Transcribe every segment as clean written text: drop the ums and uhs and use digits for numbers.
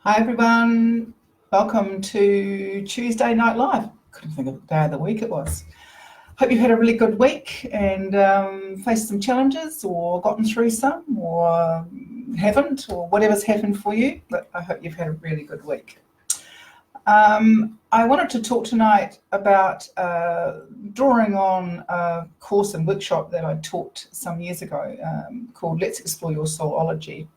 Hi everyone, welcome to Tuesday Night Live. Couldn't think of the day of the week it was. Hope you've had a really good week and faced some challenges or gotten through some or haven't, or whatever's happened for you, but I hope you've had a really good week. I wanted to talk tonight about drawing on a course and workshop that I taught some years ago called Let's Explore Your Soulology.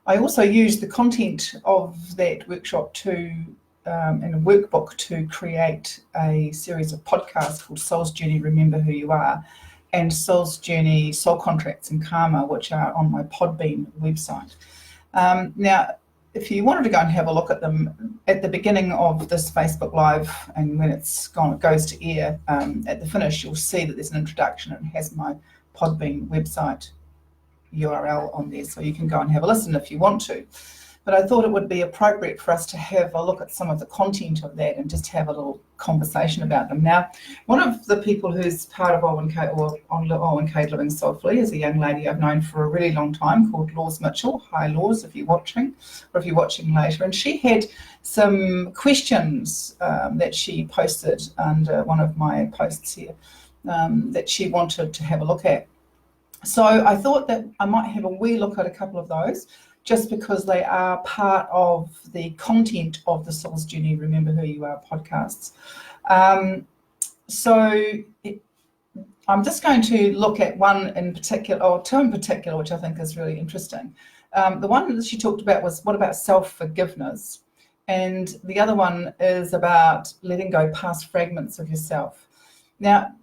I also used the content of that workshop in a workbook to create a series of podcasts called Soul's Journey, Remember Who You Are, and Soul's Journey, Soul Contracts and Karma, which are on my Podbean website. Now, if you wanted to go and have a look at them at the beginning of this Facebook Live, and when it goes to air at the finish, you'll see that there's an introduction and it has my Podbean website URL on there, so you can go and have a listen if you want to. But I thought it would be appropriate for us to have a look at some of the content of that and just have a little conversation about them. Now, one of the people who's part of ONK or on ONK Living Soulfully is a young lady I've known for a really long time called Laws Mitchell. Hi Laws, if you're watching, or if you're watching later. And she had some questions that she posted under one of my posts here that she wanted to have a look at. So I thought that I might have a wee look at a couple of those, just because they are part of the content of the Soul's Journey, Remember Who You Are podcasts. I'm just going to look at one in particular, or two in particular, which I think is really interesting. The one that she talked about was, what about self-forgiveness? And the other one is about letting go past fragments of yourself. Now,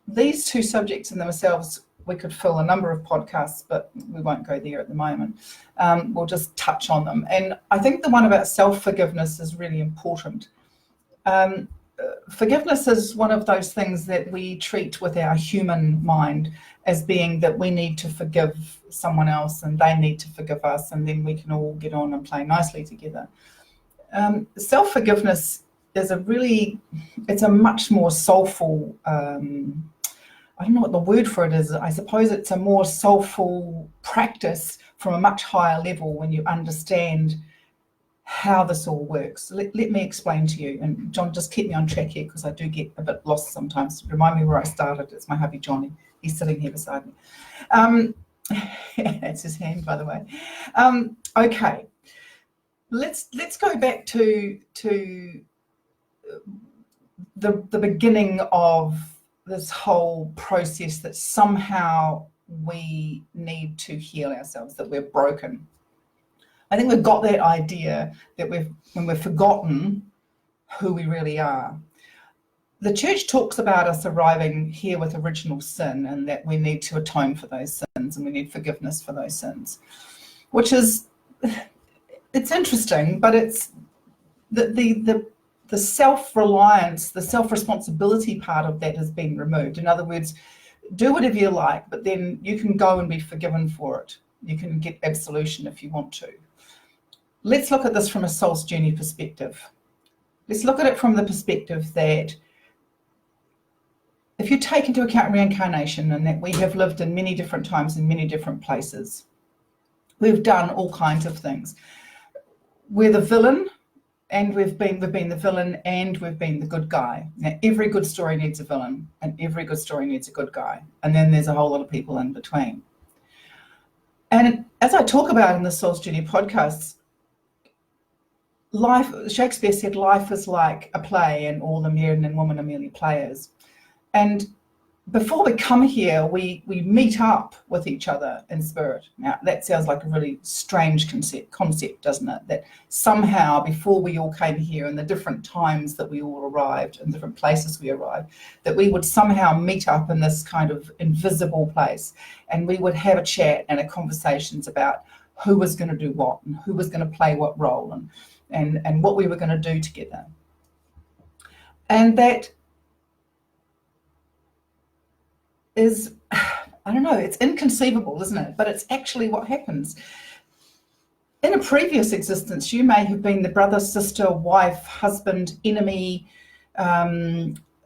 these two subjects in themselves, we could fill a number of podcasts, but we won't go there at the moment. We'll just touch on them. And I think the one about self-forgiveness is really important. Forgiveness is one of those things that we treat with our human mind as being that we need to forgive someone else and they need to forgive us, and then we can all get on and play nicely together. Self-forgiveness is it's a much more soulful, I don't know what the word for it is. I suppose it's a more soulful practice from a much higher level when you understand how this all works. Let me explain to you. And John, just keep me on track here, because I do get a bit lost sometimes. Remind me where I started. It's my hubby Johnny. He's sitting here beside me. That's his hand, by the way. Okay, let's go back to the beginning of this whole process, that somehow we need to heal ourselves, that we're broken. I think we've got that idea that when we've forgotten who we really are. The church talks about us arriving here with original sin, and that we need to atone for those sins and we need forgiveness for those sins, which is, it's interesting, but it's the self-reliance, the self-responsibility part of that has been removed. In other words, do whatever you like, but then you can go and be forgiven for it. You can get absolution if you want to. Let's look at this from a soul's journey perspective. Let's look at it from the perspective that if you take into account reincarnation, and that we have lived in many different times in many different places, we've done all kinds of things. We're the villain, and we've been the villain, and we've been the good guy. Now, every good story needs a villain, and every good story needs a good guy. And then there's a whole lot of people in between. And as I talk about in the Soul's Journey podcasts, Shakespeare said, life is like a play, and all the men and women are merely players. And before we come here, we meet up with each other in spirit. Now, that sounds like a really strange concept, doesn't it? That somehow, before we all came here, in the different times that we all arrived, in different places we arrived, that we would somehow meet up in this kind of invisible place, and we would have a chat and a conversations about who was going to do what, and who was going to play what role, and what we were going to do together. And that is, I don't know, it's inconceivable, isn't it? But it's actually what happens. In a previous existence, you may have been the brother, sister, wife, husband, enemy,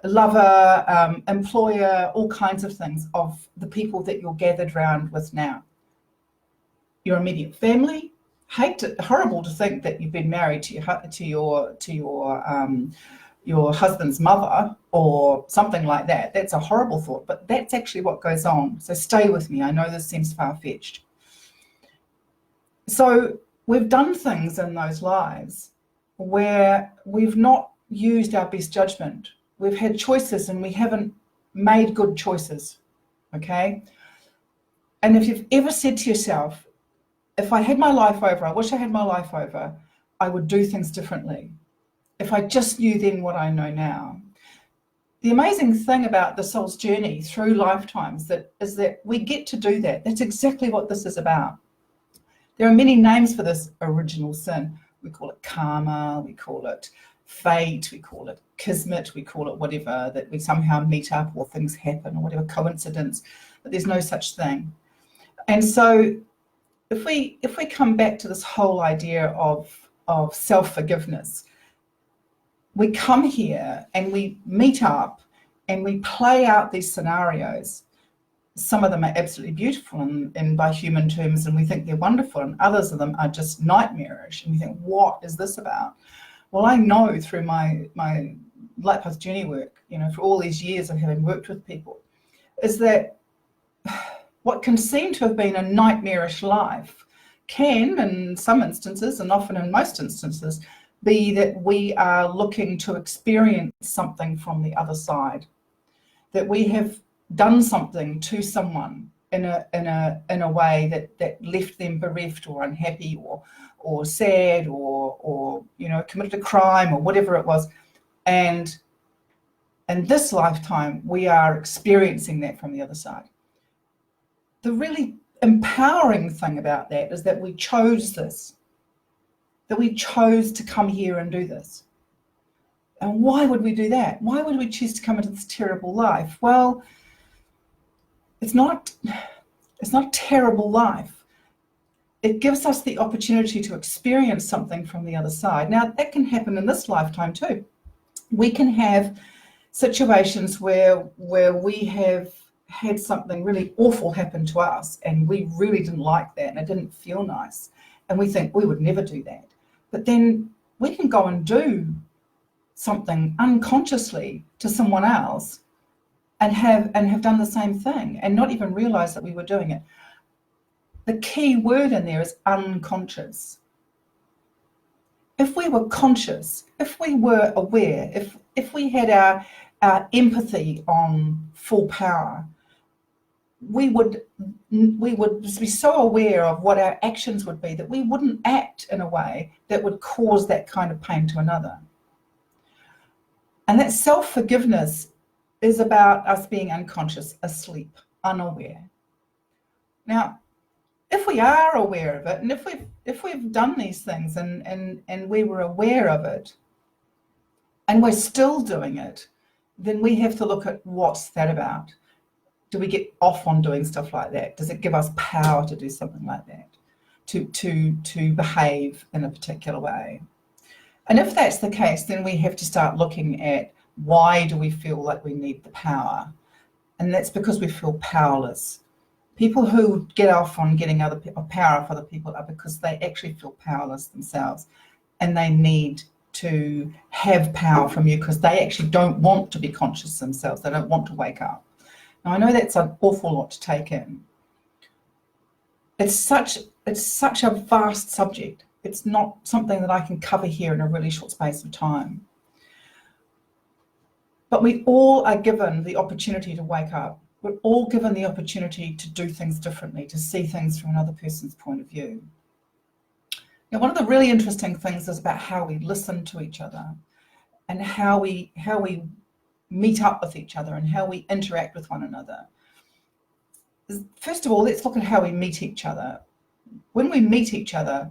lover, employer, all kinds of things of the people that you're gathered round with now. Your immediate family, horrible to think that you've been married to your husband's mother or something like that. That's a horrible thought, but that's actually what goes on. So stay with me. I know this seems far-fetched. So we've done things in those lives where we've not used our best judgment. We've had choices and we haven't made good choices, okay? And if you've ever said to yourself, if I had my life over, I wish I had my life over, I would do things differently. If I just knew then what I know now. The amazing thing about the soul's journey through lifetimes is that we get to do that. That's exactly what this is about. There are many names for this original sin. We call it karma, we call it fate, we call it kismet, we call it whatever, that we somehow meet up or things happen or whatever, coincidence, but there's no such thing. And so if we come back to this whole idea of self-forgiveness, we come here and we meet up and we play out these scenarios. Some of them are absolutely beautiful and by human terms, and we think they're wonderful, and others of them are just nightmarish, and we think, what is this about? Well, I know through my Light Path journey work, for all these years of having worked with people, is that what can seem to have been a nightmarish life can, in some instances, and often in most instances, be that we are looking to experience something from the other side, that we have done something to someone in a way that left them bereft or unhappy or sad or committed a crime or whatever it was, and in this lifetime we are experiencing that from the other side. The really empowering thing about that is that we chose this, that we chose to come here and do this. And why would we do that? Why would we choose to come into this terrible life? Well, it's not a terrible life. It gives us the opportunity to experience something from the other side. Now, that can happen in this lifetime too. We can have situations where we have had something really awful happen to us and we really didn't like that and it didn't feel nice. And we think we would never do that. But then we can go and do something unconsciously to someone else and have done the same thing and not even realize that we were doing it. The key word in there is unconscious. If we were conscious, if we were aware, if we had our empathy on full power, we would be so aware of what our actions would be that we wouldn't act in a way that would cause that kind of pain to another. And that self-forgiveness is about us being unconscious, asleep, unaware. Now, if we are aware of it, and if we've done these things and we were aware of it, and we're still doing it, then we have to look at what's that about. Do we get off on doing stuff like that? Does it give us power to do something like that? To behave in a particular way? And if that's the case, then we have to start looking at why do we feel like we need the power? And that's because we feel powerless. People who get off on getting power off other people are because they actually feel powerless themselves and they need to have power from you because they actually don't want to be conscious themselves. They don't want to wake up. Now, I know that's an awful lot to take in. It's such a vast subject. It's not something that I can cover here in a really short space of time. But we all are given the opportunity to wake up. We're all given the opportunity to do things differently, to see things from another person's point of view. Now, one of the really interesting things is about how we listen to each other and how we meet up with each other and how we interact with one another. First of all, let's look at how we meet each other. When we meet each other,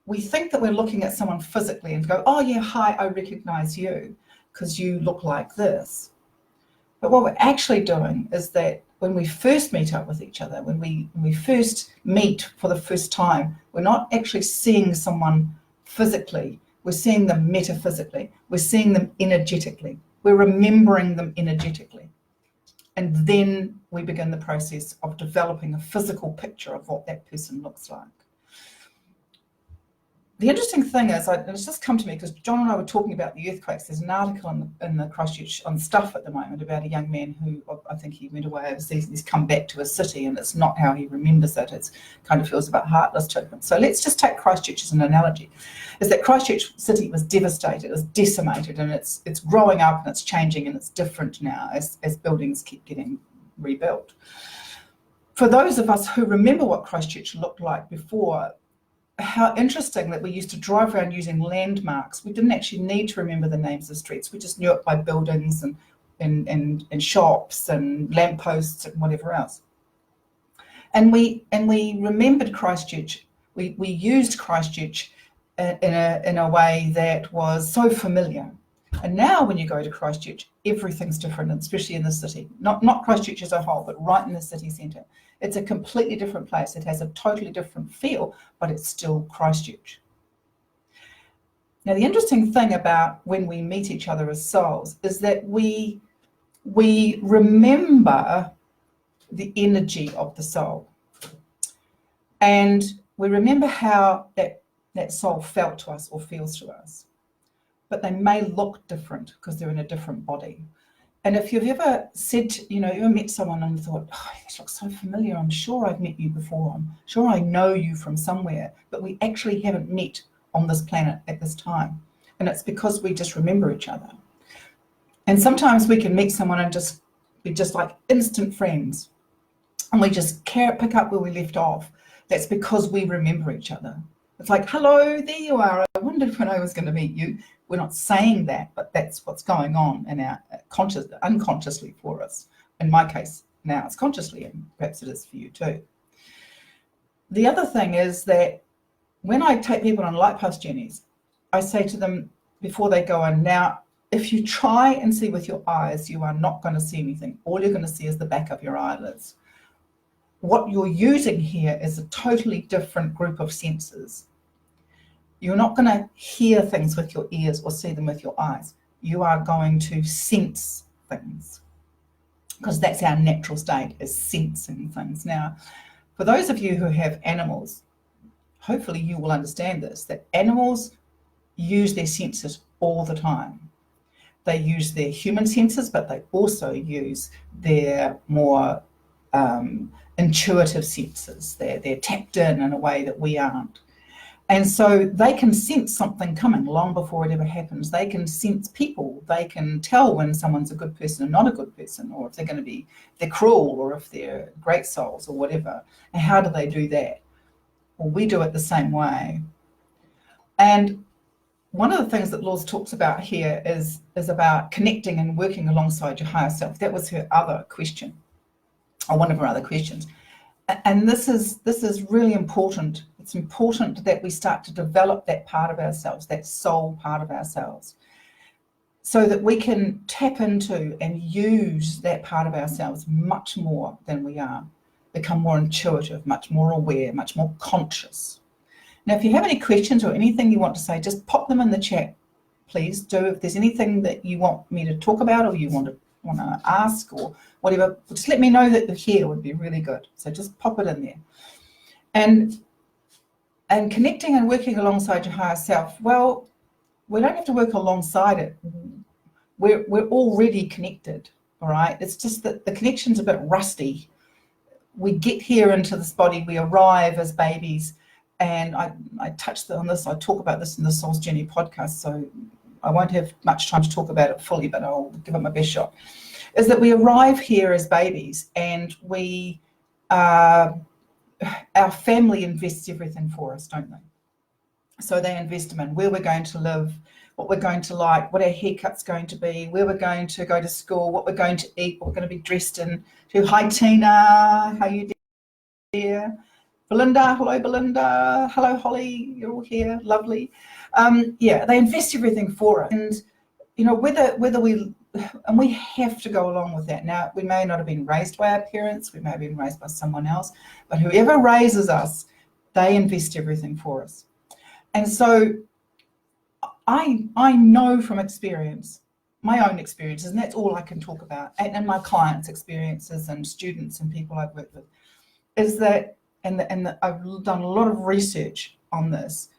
we think that we're looking at someone physically and go, oh yeah, hi, I recognize you because you look like this. But what we're actually doing is that when we first meet up with each other, when we first meet for the first time, we're not actually seeing someone physically, we're seeing them metaphysically, we're seeing them energetically, we're remembering them energetically. And then we begin the process of developing a physical picture of what that person looks like. the interesting thing is, and it's just come to me because John and I were talking about the earthquakes. There's an article in the Christchurch on Stuff at the moment about a young man who, I think he went away overseas and he's come back to his city, and it's not how he remembers it. It's kind of feels a bit heartless to him. So let's just take Christchurch as an analogy. Is that Christchurch city was devastated, it was decimated, and it's growing up and it's changing and it's different now as buildings keep getting rebuilt. For those of us who remember what Christchurch looked like before, how interesting that we used to drive around using landmarks. We didn't actually need to remember the names of streets. We just knew it by buildings and shops and lampposts and whatever else. And we remembered Christchurch. We used Christchurch in a way that was so familiar. And now when you go to Christchurch, everything's different, especially in the city. Not Christchurch as a whole, but right in the city centre. It's a completely different place. It has a totally different feel, but it's still Christchurch. Now, the interesting thing about when we meet each other as souls is that we remember the energy of the soul. And we remember how that soul felt to us or feels to us. But they may look different because they're in a different body. And if you've ever said, you ever met someone and thought, oh, this looks so familiar, I'm sure I've met you before, I'm sure I know you from somewhere, but we actually haven't met on this planet at this time. And it's because we just remember each other. And sometimes we can meet someone and just be just like instant friends. And we just pick up where we left off. That's because we remember each other. It's like, hello, there you are. I wondered when I was going to meet you. We're not saying that, but that's what's going on in our unconsciously for us. In my case, now it's consciously, and perhaps it is for you too. The other thing is that when I take people on light path journeys, I say to them before they go in, now, if you try and see with your eyes, you are not going to see anything. All you're going to see is the back of your eyelids. What you're using here is a totally different group of senses. You're not going to hear things with your ears or see them with your eyes. You are going to sense things, because that's our natural state, is sensing things. Now, for those of you who have animals, hopefully you will understand this, that animals use their senses all the time. They use their human senses, but they also use their more intuitive senses. They're tapped in a way that we aren't. And so they can sense something coming long before it ever happens. They can sense people. They can tell when someone's a good person and not a good person, or if they're cruel, or if they're great souls or whatever. And how do they do that? Well, we do it the same way. And one of the things that Laws talks about here is about connecting and working alongside your higher self. That was her other question, or one of her other questions. And this is really important. It's important that we start to develop that part of ourselves, that soul part of ourselves, so that we can tap into and use that part of ourselves much more than we are, become more intuitive, much more aware, much more conscious. Now, if you have any questions or anything you want to say, just pop them in the chat, please do. If there's anything that you want me to talk about or you want to ask or whatever, just let me know that you're here, would be really good. So just pop it in there. And connecting and working alongside your higher self, well, we don't have to work alongside it. We're already connected, all right? It's just that the connection's a bit rusty. We get here into this body, we arrive as babies, and I touched on this, I talk about this in the Soul's Journey podcast, so I won't have much time to talk about it fully, but I'll give it my best shot, is that we arrive here as babies and our family invests everything for us, don't they? So they invest them in where we're going to live, what we're going to like, what our haircut's going to be, where we're going to go to school, what we're going to eat, what we're going to be dressed in. Hi Tina, how you dear? Belinda, hello Belinda, hello Holly, you're all here, lovely. Yeah, they invest everything for us, and whether we have to go along with that. Now, we may not have been raised by our parents, we may have been raised by someone else, but whoever raises us, they invest everything for us. And so I know from experience, my own experiences, and that's all I can talk about, and my clients' experiences and students and people I've worked with, is that, and I've done a lot of research on this,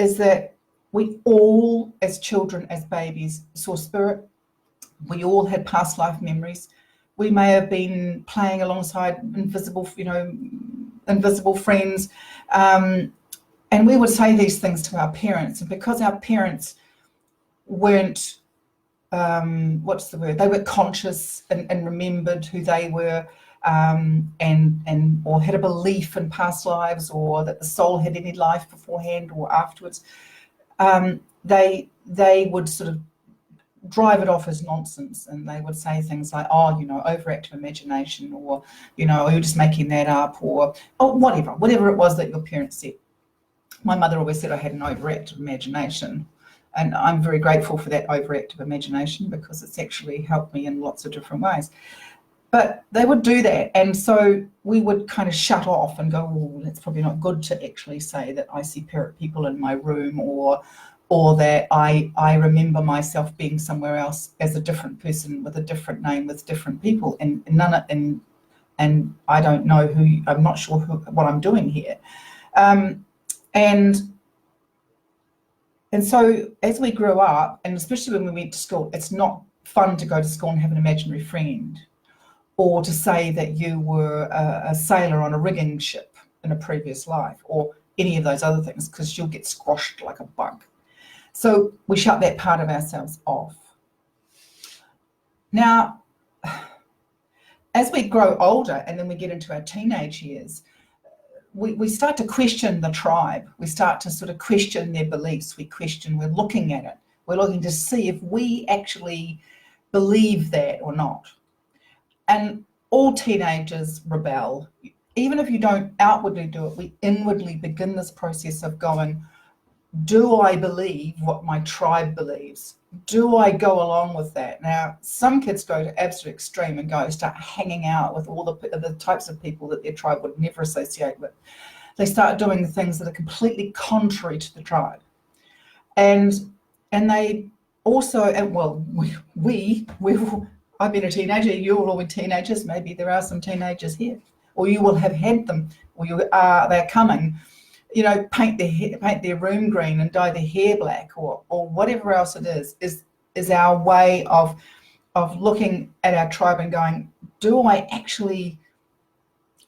is that we all, as children, as babies, saw spirit. We all had past life memories. We may have been playing alongside invisible friends, and we would say these things to our parents. And because our parents weren't, they were conscious and remembered who they were, and or had a belief in past lives, or that the soul had any life beforehand or afterwards, they would sort of drive it off as nonsense, and they would say things like, oh, overactive imagination, or, you're just making that up, or whatever it was that your parents said. My mother always said I had an overactive imagination, and I'm very grateful for that overactive imagination, because it's actually helped me in lots of different ways. But they would do that, and so we would kind of shut off and go, oh, it's probably not good to actually say that I see people in my room, or that I remember myself being somewhere else as a different person with a different name with different people, and I don't know I'm not sure what I'm doing here, and so as we grew up, and especially when we went to school, it's not fun to go to school and have an imaginary friend, or to say that you were a sailor on a rigging ship in a previous life, or any of those other things, because you'll get squashed like a bug. So we shut that part of ourselves off. Now, as we grow older and then we get into our teenage years, we start to question the tribe. We start to sort of question their beliefs. We're looking at it. We're looking to see if we actually believe that or not. And all teenagers rebel. Even if you don't outwardly do it, we inwardly begin this process of going, do I believe what my tribe believes? Do I go along with that? Now, some kids go to absolute extreme and start hanging out with all the types of people that their tribe would never associate with. They start doing things that are completely contrary to the tribe. And they also, and well, I've been a teenager, you've all been teenagers, maybe there are some teenagers here, or you will have had them, or they're coming, paint their room green and dye their hair black, or whatever else it is our way of looking at our tribe and going, do I actually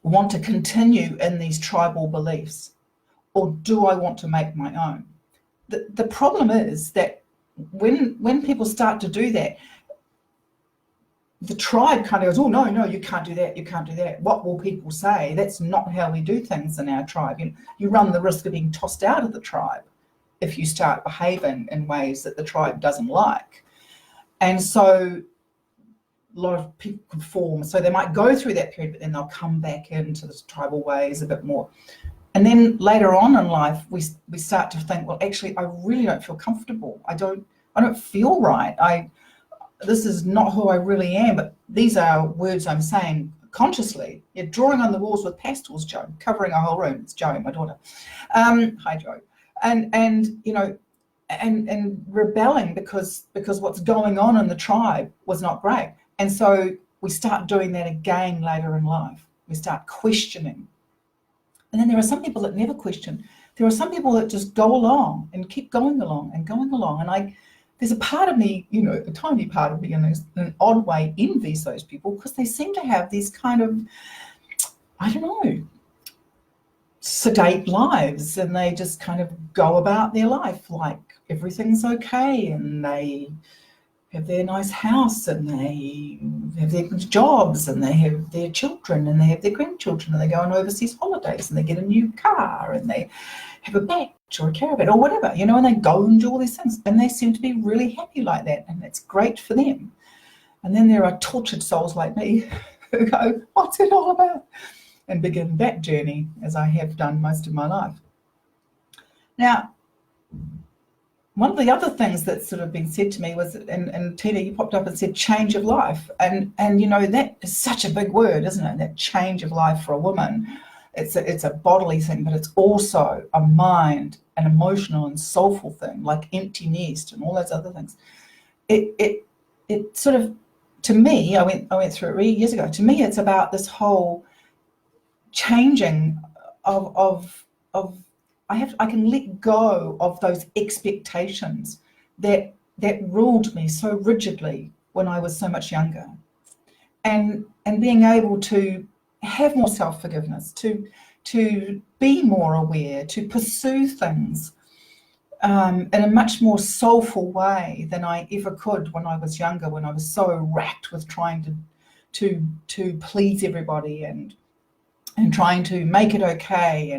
want to continue in these tribal beliefs, or do I want to make my own? The problem is that when people start to do that, the tribe kind of goes, oh, no, you can't do that, you can't do that. What will people say? That's not how we do things in our tribe. You run the risk of being tossed out of the tribe if you start behaving in ways that the tribe doesn't like. And so a lot of people conform. So they might go through that period, but then they'll come back into the tribal ways a bit more. And then later on in life, we start to think, well, actually, I really don't feel comfortable. I don't feel right. This is not who I really am, but these are words I'm saying consciously. You're drawing on the walls with pastels, Jo, covering a whole room. It's Jo, my daughter. Hi, Jo. And rebelling because what's going on in the tribe was not great. And so we start doing that again later in life. We start questioning. And then there are some people that never question. There are some people that just go along and keep going along and going along. And there's a part of me, a tiny part of me in an odd way envies those people, because they seem to have these kind of, I don't know, sedate lives, and they just kind of go about their life like everything's okay, and they have their nice house, and they have their jobs, and they have their children, and they have their grandchildren, and they go on overseas holidays, and they get a new car, and they have a batch or a caravan or whatever, and they go and do all these things, and they seem to be really happy like that, and it's great for them. And then there are tortured souls like me who go, what's it all about? And begin that journey, as I have done most of my life. Now, one of the other things that's sort of been said to me was, and Tina, you popped up and said change of life. And that is such a big word, isn't it? That change of life for a woman. It's a bodily thing, but it's also a mind, an emotional and soulful thing, like empty nest and all those other things. It sort of, to me, I went through it years ago. To me, it's about this whole changing of I can let go of those expectations that ruled me so rigidly when I was so much younger, and being able to have more self-forgiveness, to be more aware, to pursue things in a much more soulful way than I ever could when I was younger, when I was so racked with trying to please everybody and trying to make it okay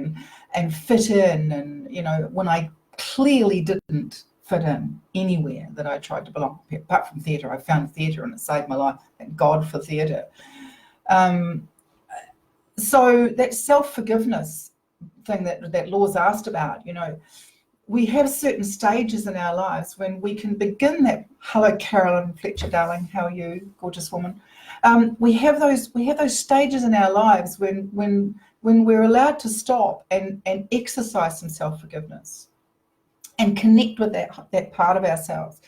and fit in, and when I clearly didn't fit in anywhere that I tried to belong. Apart from theatre, I found theatre and it saved my life. Thank God for theatre. So that self-forgiveness thing that Law's asked about, we have certain stages in our lives when we can begin that. Hello, Carolyn Fletcher, darling. How are you, gorgeous woman? We have those stages in our lives when we're allowed to stop and exercise some self-forgiveness and connect with that part of ourselves.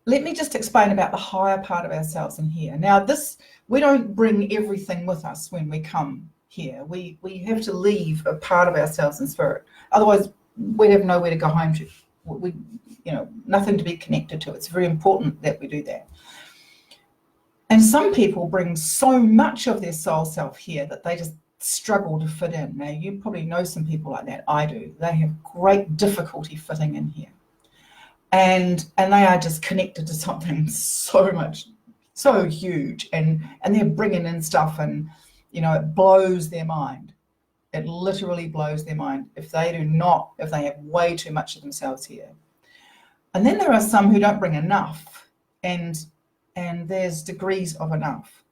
Let me just explain about the higher part of ourselves in here. Now, we don't bring everything with us when we come here. We have to leave a part of ourselves in spirit. Otherwise, we'd have nowhere to go home to. Nothing to be connected to. It's very important that we do that. And some people bring so much of their soul self here that they just struggle to fit in. Now, you probably know some people like that. I do. They have great difficulty fitting in here. And they are just connected to something so huge, and they're bringing in stuff, and it blows their mind. It literally blows their mind if they have way too much of themselves here. And then there are some who don't bring enough, and there's degrees of enough.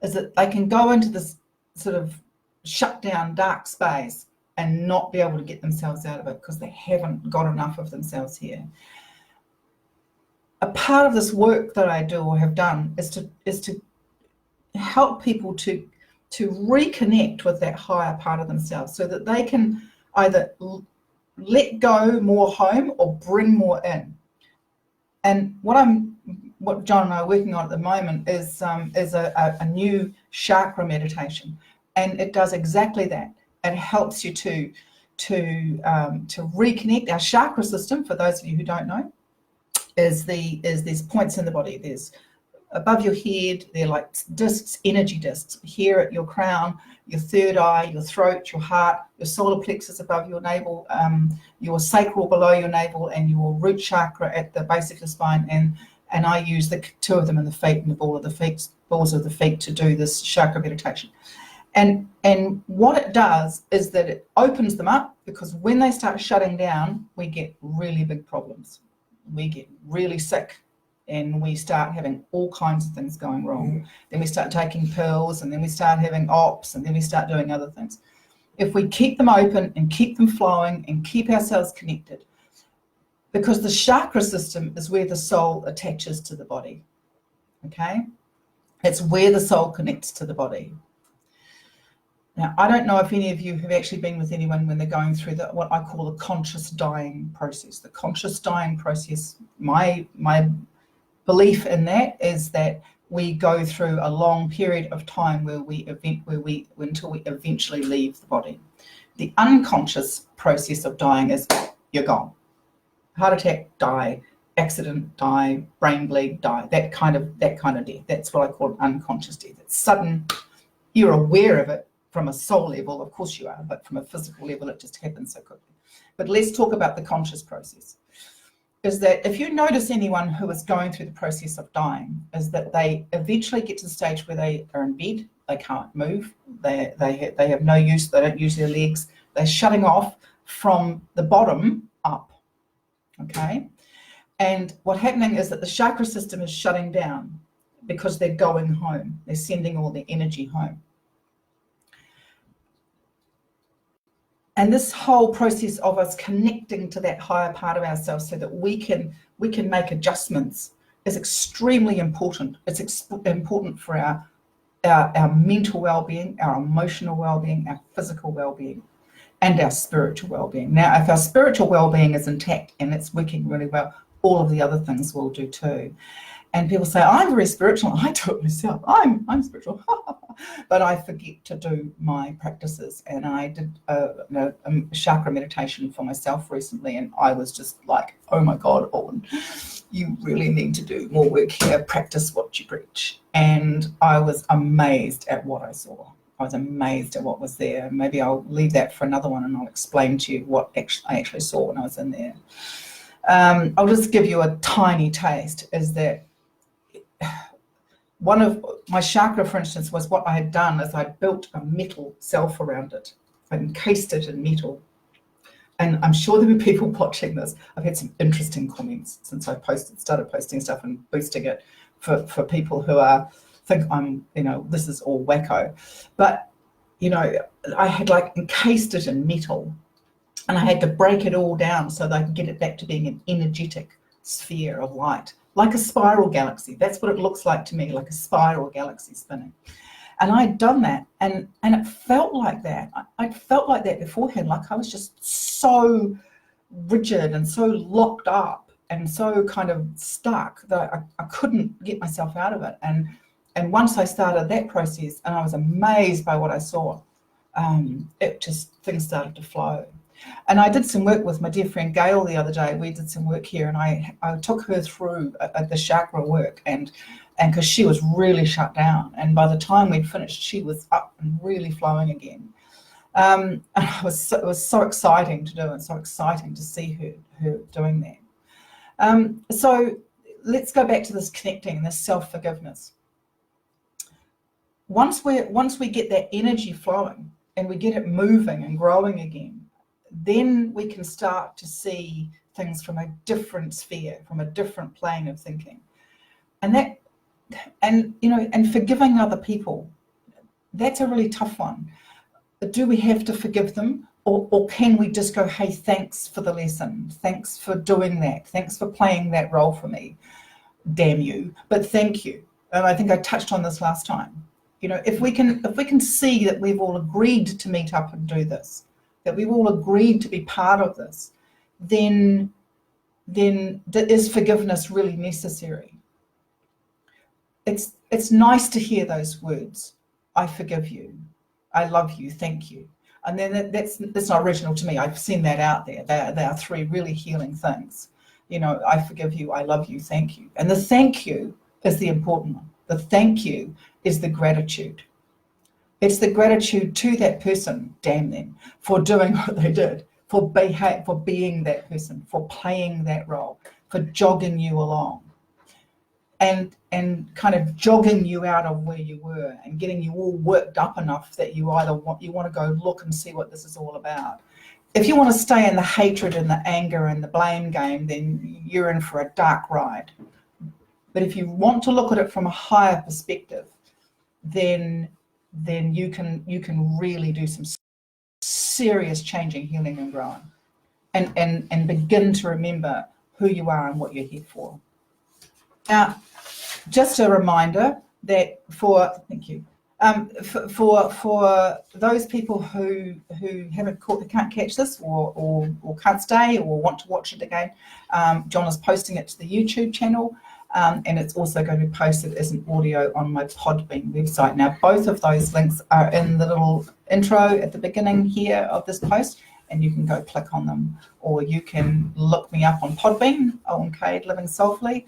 Is that they can go into this sort of shut down dark space and not be able to get themselves out of it because they haven't got enough of themselves here. A part of this work that I do or have done is to help people to reconnect with that higher part of themselves so that they can either let go more home or bring more in. And what John and I are working on at the moment is a new chakra meditation, and it does exactly that. It helps you to reconnect. Our chakra system, for those of you who don't know, is these points in the body. There's above your head, they're like discs, energy discs, here at your crown, your third eye, your throat, your heart, your solar plexus above your navel, your sacral below your navel, and your root chakra at the base of your spine. And I use the two of them in the feet and the balls of the feet to do this chakra meditation. And what it does is that it opens them up, because when they start shutting down, we get really big problems. We get really sick, and we start having all kinds of things going wrong. Then we start taking pills, and then we start having ops, and then we start doing other things. If we keep them open and keep them flowing and keep ourselves connected, because the chakra system is where the soul attaches to the body, okay? It's where the soul connects to the body. Now, I don't know if any of you have actually been with anyone when they're going through what I call the conscious dying process. The conscious dying process, my belief in that is that we go through a long period of time until we eventually leave the body. The unconscious process of dying is you're gone. Heart attack, die. Accident, die. Brain bleed, die. That kind of death. That's what I call unconscious death. It's sudden. You're aware of it from a soul level, of course you are, but from a physical level, it just happens so quickly. But let's talk about the conscious process. Is that if you notice anyone who is going through the process of dying, is that they eventually get to the stage where they are in bed, they can't move, they have no use, they don't use their legs, they're shutting off from the bottom up, okay? And what's happening is that the chakra system is shutting down because they're going home, they're sending all their energy home. And this whole process of us connecting to that higher part of ourselves so that we can make adjustments is extremely important. It's important for our mental well-being, our emotional well-being, our physical well-being, and our spiritual well-being. Now, if our spiritual well-being is intact and it's working really well, all of the other things will do too. And people say, I'm very spiritual. I do it myself. I'm spiritual. But I forget to do my practices. And I did a chakra meditation for myself recently. And I was just like, oh my God, Owen, you really need to do more work here. Practice what you preach. And I was amazed at what I saw. I was amazed at what was there. Maybe I'll leave that for another one and I'll explain to you what I actually saw when I was in there. I'll just give you a tiny taste, is that one of my chakra, for instance, was what I had done is I built a metal self around it. I encased it in metal. And I'm sure there were people watching this. I've had some interesting comments since I started posting stuff and boosting it for people who think I'm, this is all wacko. But, I had like encased it in metal, and I had to break it all down so that I could get it back to being an energetic sphere of light, like a spiral galaxy. That's what it looks like to me, like a spiral galaxy spinning. And I'd done that, and it felt like that. I'd felt like that beforehand, like I was just so rigid and so locked up and so kind of stuck that I couldn't get myself out of it. And once I started that process, and I was amazed by what I saw, things started to flow. And I did some work with my dear friend Gail the other day. We did some work here, and I took her through the chakra work, and because she was really shut down. And by the time we'd finished, she was up and really flowing again. And it was so exciting to do, and so exciting to see her doing that. So let's go back to this connecting, this self-forgiveness. Once we get that energy flowing and we get it moving and growing again, then we can start to see things from a different sphere, from a different plane of thinking. And forgiving other people, that's a really tough one. Do we have to forgive them? Or can we just go, hey, thanks for the lesson. Thanks for doing that. Thanks for playing that role for me. Damn you, but thank you. And I think I touched on this last time. If we can see that we've all agreed to meet up and do this, that we've all agreed to be part of this, then is forgiveness really necessary? It's nice to hear those words. I forgive you. I love you. Thank you. And then that's not original to me. I've seen that out there. There are three really healing things. I forgive you. I love you. Thank you. And the thank you is the important one. The thank you is the gratitude. It's the gratitude to that person, damn them, for doing what they did, for being that person, for playing that role, for jogging you along, and kind of jogging you out of where you were and getting you all worked up enough that you want to go look and see what this is all about. If you want to stay in the hatred and the anger and the blame game, then you're in for a dark ride. But if you want to look at it from a higher perspective, then you can really do some serious changing, healing and growing, and begin to remember who you are and what you're here for. Now, just a reminder that for those people who can't catch this or can't stay or want to watch it again, John is posting it to the YouTube channel. And it's also going to be posted as an audio on my Podbean website. Now, both of those links are in the little intro at the beginning here of this post, and you can go click on them, or you can look me up on Podbean, Owen Cade Living Soulfully,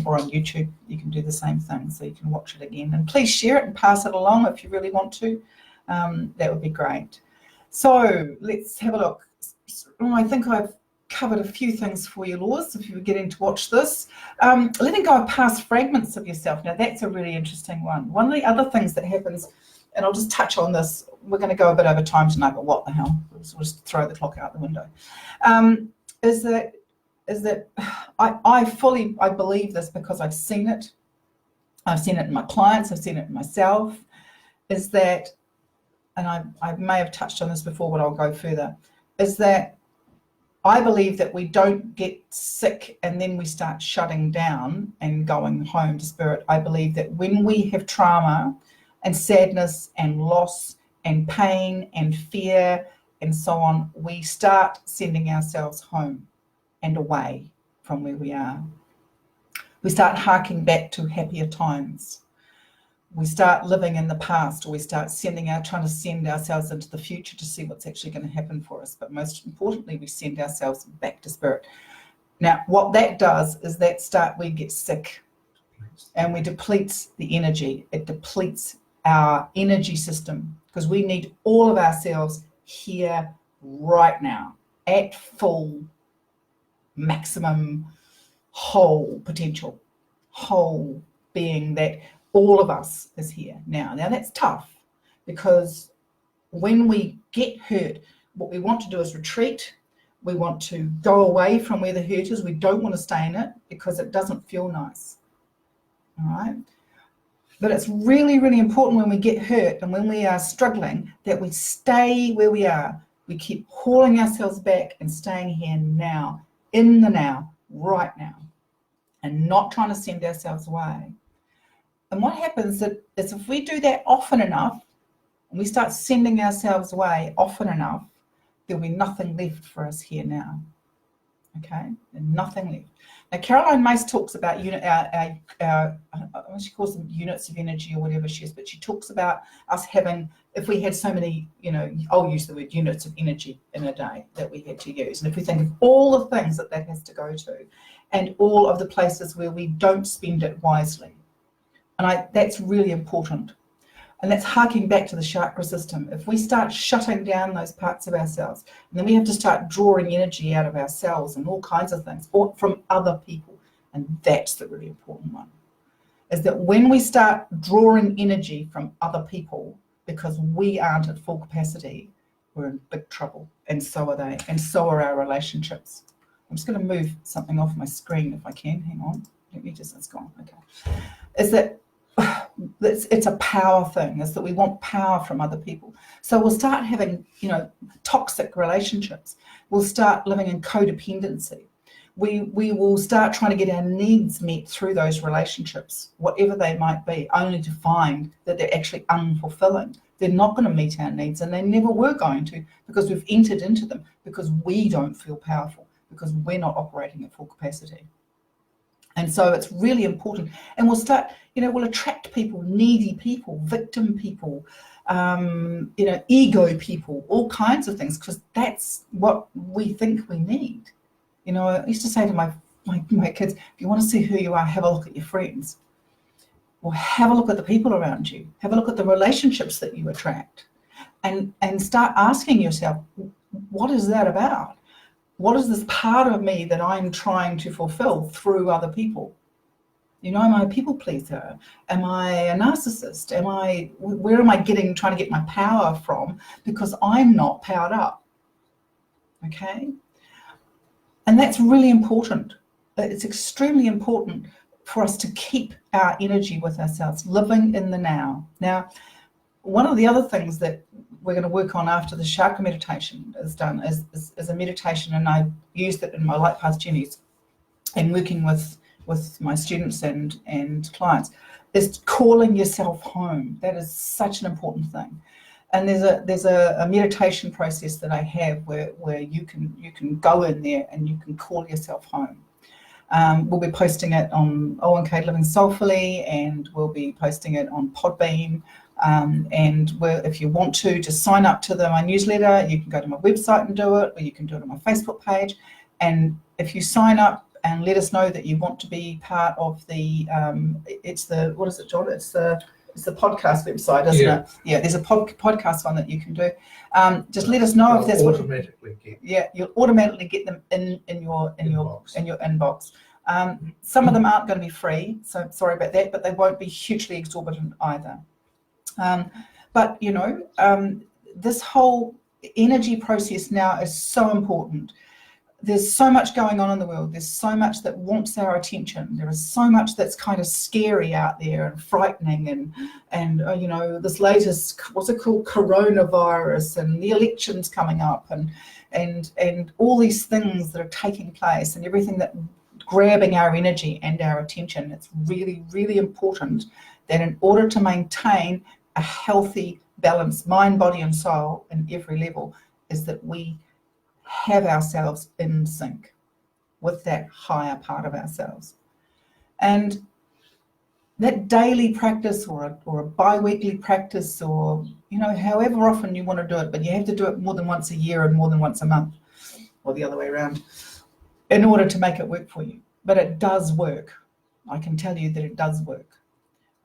or on YouTube. You can do the same thing, so you can watch it again. And please share it and pass it along if you really want to. That would be great. So let's have a look. I think I've covered a few things for you, Laws, if you were getting to watch this. Letting go of past fragments of yourself. Now, that's a really interesting one. One of the other things that happens, and I'll just touch on this, we're going to go a bit over time tonight, but what the hell, we'll just throw the clock out the window, is that I believe this because I've seen it. I've seen it in my clients, I've seen it in myself, is that, and I may have touched on this before, but I'll go further, is that I believe that we don't get sick and then we start shutting down and going home to spirit. I believe that when we have trauma and sadness and loss and pain and fear and so on, we start sending ourselves home and away from where we are. We start harking back to happier times. We start living in the past, or we start trying to send ourselves into the future to see what's actually going to happen for us. But most importantly, we send ourselves back to spirit. Now, what that does is we get sick, and we deplete the energy. It depletes our energy system, because we need all of ourselves here right now at full maximum whole potential, whole being that all of us is here now. Now that's tough, because when we get hurt, what we want to do is retreat. We want to go away from where the hurt is. We don't want to stay in it because it doesn't feel nice. All right. But it's really, really important when we get hurt and when we are struggling that we stay where we are. We keep hauling ourselves back and staying here now, in the now, right now, and not trying to send ourselves away. And what happens is if we do that often enough, and we start sending ourselves away often enough, there'll be nothing left for us here now. Okay, and nothing left. Now, Caroline Myss talks about she calls them units of energy or whatever she is, but she talks about us having, if we had so many, I'll use the word units of energy in a day that we had to use. And if we think of all the things that has to go to, and all of the places where we don't spend it wisely. And that's really important. And that's harking back to the chakra system. If we start shutting down those parts of ourselves, and then we have to start drawing energy out of ourselves and all kinds of things, or from other people. And that's the really important one, is that when we start drawing energy from other people because we aren't at full capacity, we're in big trouble. And so are they. And so are our relationships. I'm just going to move something off my screen if I can. Hang on. It's gone. Okay. Is that it's a power thing, is that we want power from other people. So we'll start having, toxic relationships. We'll start living in codependency. We will start trying to get our needs met through those relationships, whatever they might be, only to find that they're actually unfulfilling. They're not going to meet our needs, and they never were going to, because we've entered into them, because we don't feel powerful, because we're not operating at full capacity. And so it's really important. And we'll start, we'll attract people, needy people, victim people, ego people, all kinds of things, because that's what we think we need. I used to say to my kids, if you want to see who you are, have a look at your friends. Or have a look at the people around you. Have a look at the relationships that you attract. And start asking yourself, what is that about? What is this part of me that I'm trying to fulfill through other people? Am I a people pleaser? Am I a narcissist? Where am I trying to get my power from because I'm not powered up? Okay? And that's really important. It's extremely important for us to keep our energy with ourselves, living in the now. Now, one of the other things that we're going to work on after the chakra meditation is done is a meditation, and I used it in my Light Path journeys and working with my students and clients, is calling yourself home. That is such an important thing. And there's a meditation process that I have where you can go in there and you can call yourself home. We'll be posting it on O&K Living Soulfully, and we'll be posting it on Podbean. And if you want to just sign up to my newsletter, you can go to my website and do it, or you can do it on my Facebook page. And if you sign up and let us know that you want to be part of the, what is it, John? It's the podcast website, isn't it? Yeah, there's a podcast one that you can do. Just let us know if that's what you'll automatically get them in your inbox. Some of them aren't going to be free, so sorry about that, but they won't be hugely exorbitant either. But this whole energy process now is so important. There's so much going on in the world. There's so much that wants our attention. There is so much that's kind of scary out there and frightening, and this latest, what's it called, coronavirus, and the elections coming up, and all these things that are taking place, and everything that grabbing our energy and our attention. It's really, really important that in order to maintain a healthy balance, mind, body and soul in every level, is that we have ourselves in sync. with that higher part of ourselves. And that daily practice or a bi-weekly practice, or, you know, however often you want to do it, but you have to do it more than once a year and more than once a month, or the other way around, in order to make it work for you. But it does work. I can tell you that it does work.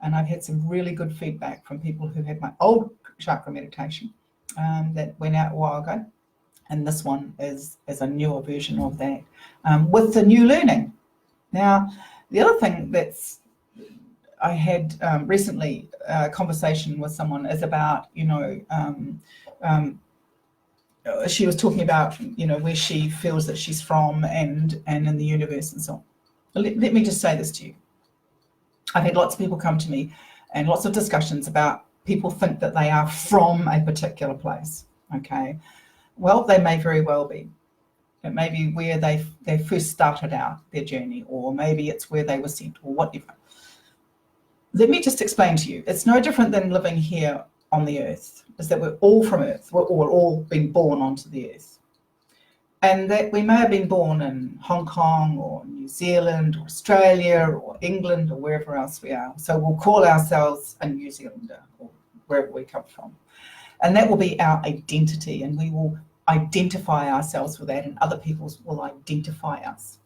And I've had some really good feedback from people who had my old chakra meditation that went out a while ago. And this one is a newer version of that, with the new learning. Now, the other thing I had recently a conversation with someone is about, you know, she was talking about, you know, where she feels that she's from and in the universe and so on. Let me just say this to you. I've had lots of people come to me and lots of discussions about people think that they are from a particular place, okay? Well, they may very well be. It may be where they first started out their journey, or maybe it's where they were sent, or whatever. Let me just explain to you. It's no different than living here on the earth, is that we're all from earth, we're all been born onto the earth. And that we may have been born in Hong Kong or New Zealand or Australia or England or wherever else we are. So we'll call ourselves a New Zealander or wherever we come from. And that will be our identity, and we will identify ourselves with that, and other people will identify us.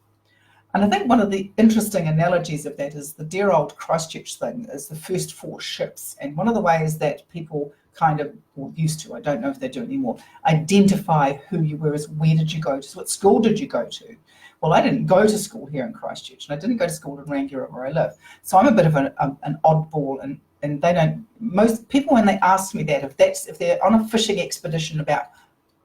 And I think one of the interesting analogies of that is the dear old Christchurch thing, is the first 4 ships. And one of the ways that people kind of, or used to, I don't know if they do anymore, identify who you were is, where did you go to? What school did you go to? Well, I didn't go to school here in Christchurch, and I didn't go to school in Rangiora where I live. So I'm a bit of an oddball, and they don't, most people when they ask me that, if they're on a fishing expedition about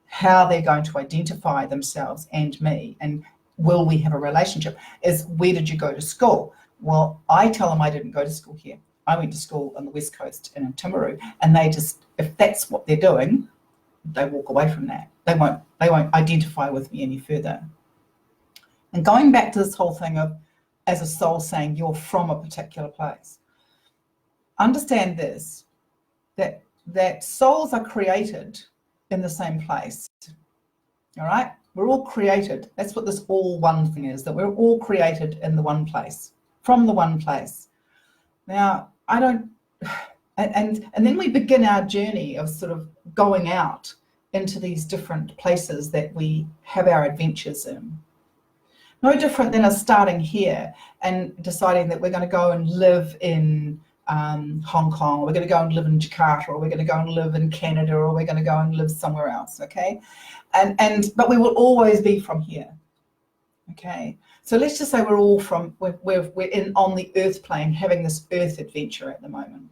how they're going to identify themselves and me, and will we have a relationship, is where did you go to school? Well, I tell them I didn't go to school here. I went to school on the West Coast in Timaru, and they just, if that's what they're doing, they walk away from that. They won't identify with me any further. And going back to this whole thing of, as a soul saying you're from a particular place, understand this, that souls are created in the same place. All right? We're all created. That's what this all one thing is, that we're all created in the one place, from the one place. Now, and then we begin our journey of sort of going out into these different places that we have our adventures in. No different than us starting here and deciding that we're going to go and live in Hong Kong, or we're going to go and live in Jakarta, or we're going to go and live in Canada, or we're going to go and live somewhere else, okay? But we will always be from here, okay? So let's just say we're all from, we're on the earth plane having this earth adventure at the moment.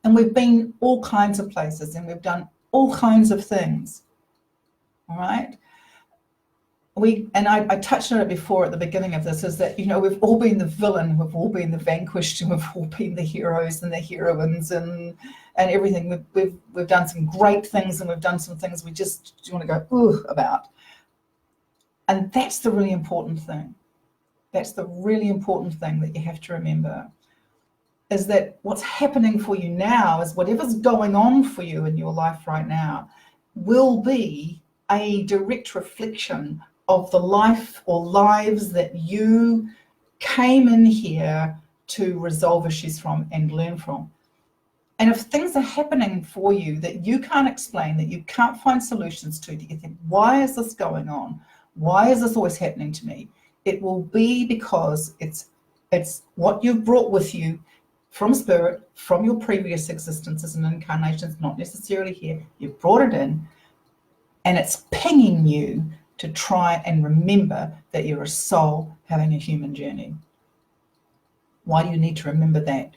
And we've been all kinds of places, and we've done all kinds of things, all right? I touched on it before at the beginning of this, is that, you know, we've all been the villain, we've all been the vanquished, and we've all been the heroes and the heroines and everything. We've done some great things, and we've done some things we just want to go ooh about. And that's the really important thing. That's the really important thing that you have to remember, is that what's happening for you now is whatever's going on for you in your life right now will be a direct reflection of the life or lives that you came in here to resolve issues from and learn from. And if things are happening for you that you can't explain, that you can't find solutions to, that you think, why is this going on? Why is this always happening to me? It will be because it's what you've brought with you from spirit, from your previous existences and incarnations, not necessarily here. You've brought it in, and it's pinging you to try and remember that you're a soul having a human journey. Why do you need to remember that?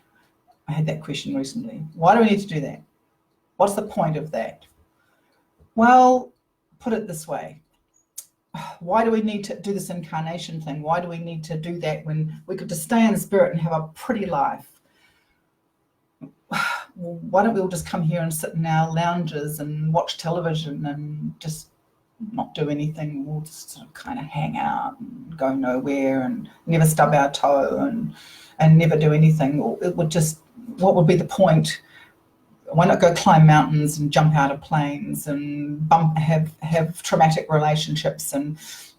I had that question recently. Why do we need to do that? What's the point of that? Well, put it this way. Why do we need to do this incarnation thing? Why do we need to do that when we could just stay in spirit and have a pretty life? Well, why don't we all just come here and sit in our lounges and watch television and just not do anything? We'll just sort of kind of hang out and go nowhere and never stub our toe and never do anything. It would just, what would be the point? Why not go climb mountains and jump out of planes and have traumatic relationships and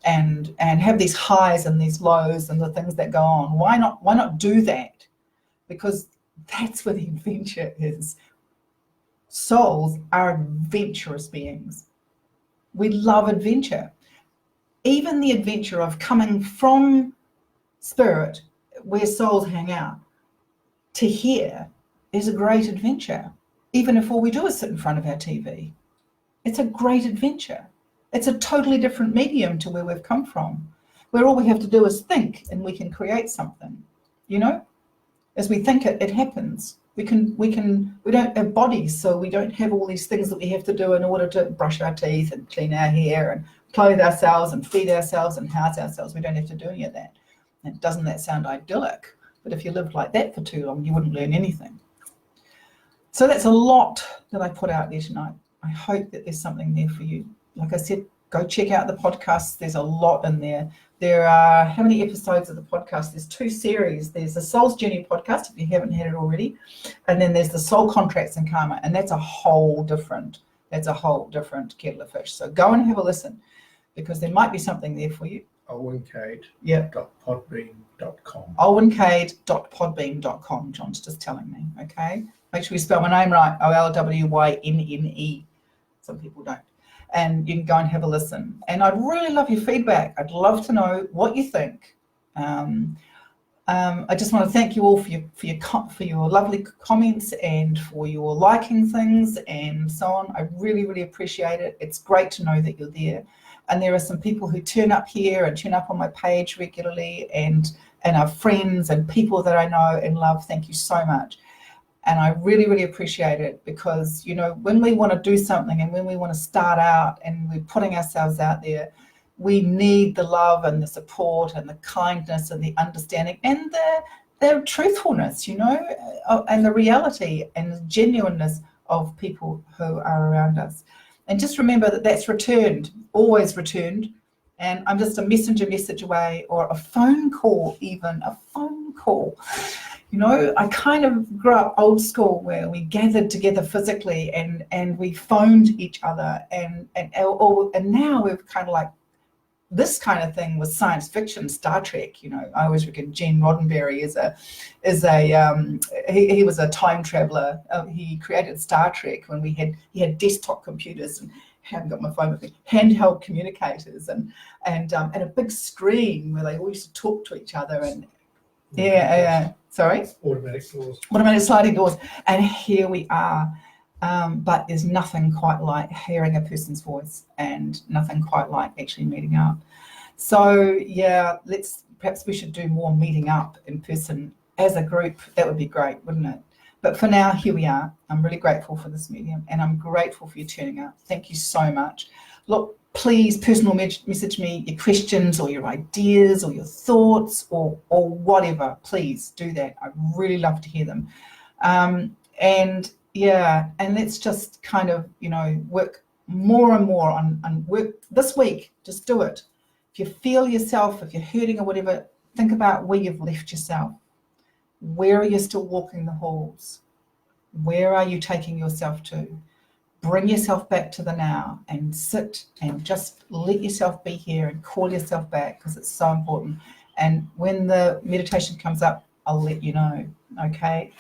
and have these highs and these lows and the things that go on. Why not do that? Because that's where the adventure is. Souls are adventurous beings. We love adventure. Even the adventure of coming from spirit, where souls hang out, to here is a great adventure. Even if all we do is sit in front of our TV, it's a great adventure. It's a totally different medium to where we've come from, where all we have to do is think and we can create something. You know, as we think it happens. We don't have bodies, so we don't have all these things that we have to do in order to brush our teeth and clean our hair and clothe ourselves and feed ourselves and house ourselves. We don't have to do any of that. And doesn't that sound idyllic? But if you lived like that for too long, you wouldn't learn anything. So that's a lot that I put out there tonight. I hope that there's something there for you. Like I said, go check out the podcast. There's a lot in there. There are, how many episodes of the podcast? There's 2 series. There's the Soul's Journey podcast, if you haven't had it already. And then there's the Soul Contracts and Karma. And that's a whole different kettle of fish. So go and have a listen, because there might be something there for you. owencade.podbean.com. owencade.podbean.com. John's just telling me, okay? Make sure you spell my name right, OLWYNNE. Some people don't. And you can go and have a listen. And I'd really love your feedback. I'd love to know what you think. I just want to thank you all for your lovely comments and for your liking things and so on. I really, really appreciate it. It's great to know that you're there. And there are some people who turn up here and turn up on my page regularly, and are friends and people that I know and love. Thank you so much. And I really, really appreciate it, because, you know, when we want to do something and when we want to start out and we're putting ourselves out there, we need the love and the support and the kindness and the understanding and the truthfulness, you know, and the reality and the genuineness of people who are around us. And just remember that that's returned, always returned. And I'm just a messenger message away, or a phone call, even a phone call. You know, I kind of grew up old school, where we gathered together physically and we phoned each other, and now we've kind of like, this kind of thing was science fiction, Star Trek. You know, I always reckon Gene Roddenberry he was a time traveler. He created Star Trek when he had desktop computers, and I haven't got my phone with me, handheld communicators, and a big screen where they all used to talk to each other, and sorry? Automatic doors. Automatic sliding doors. And here we are. But there's nothing quite like hearing a person's voice, and nothing quite like actually meeting up. So yeah, perhaps we should do more meeting up in person as a group. That would be great, wouldn't it? But for now, here we are. I'm really grateful for this medium, and I'm grateful for you turning up. Thank you so much. Look, please personal message me your questions or your ideas or your thoughts or whatever. Please do that. I'd really love to hear them. And let's just kind of, you know, work more and more on work this week. Just do it. If you feel yourself, if you're hurting or whatever, think about where you've left yourself. Where are you still walking the halls? Where are you taking yourself to? Bring yourself back to the now and sit and just let yourself be here and call yourself back, because it's so important. And when the meditation comes up, I'll let you know, okay?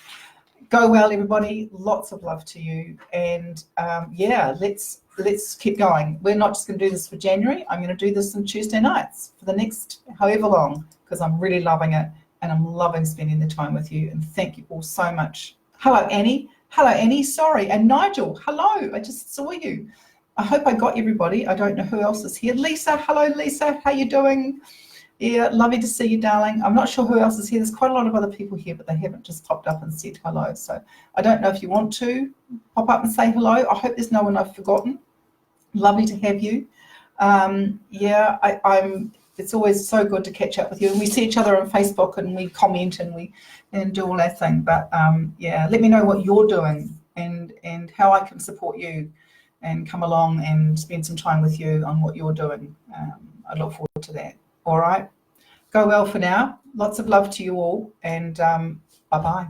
Go well, everybody. Lots of love to you. And let's keep going. We're not just going to do this for January. I'm going to do this on Tuesday nights for the next however long, because I'm really loving it, and I'm loving spending the time with you. And thank you all so much. Hello, Annie. Hello, Annie. Sorry. And Nigel. Hello. I just saw you. I hope I got everybody. I don't know who else is here. Lisa. Hello, Lisa. How you doing? Yeah, lovely to see you, darling. I'm not sure who else is here. There's quite a lot of other people here, but they haven't just popped up and said hello. So I don't know if you want to pop up and say hello. I hope there's no one I've forgotten. Lovely to have you. It's always so good to catch up with you. And we see each other on Facebook, and we comment and do all that thing. But let me know what you're doing and how I can support you and come along and spend some time with you on what you're doing. I look forward to that. All right. Go well for now. Lots of love to you all, and bye-bye.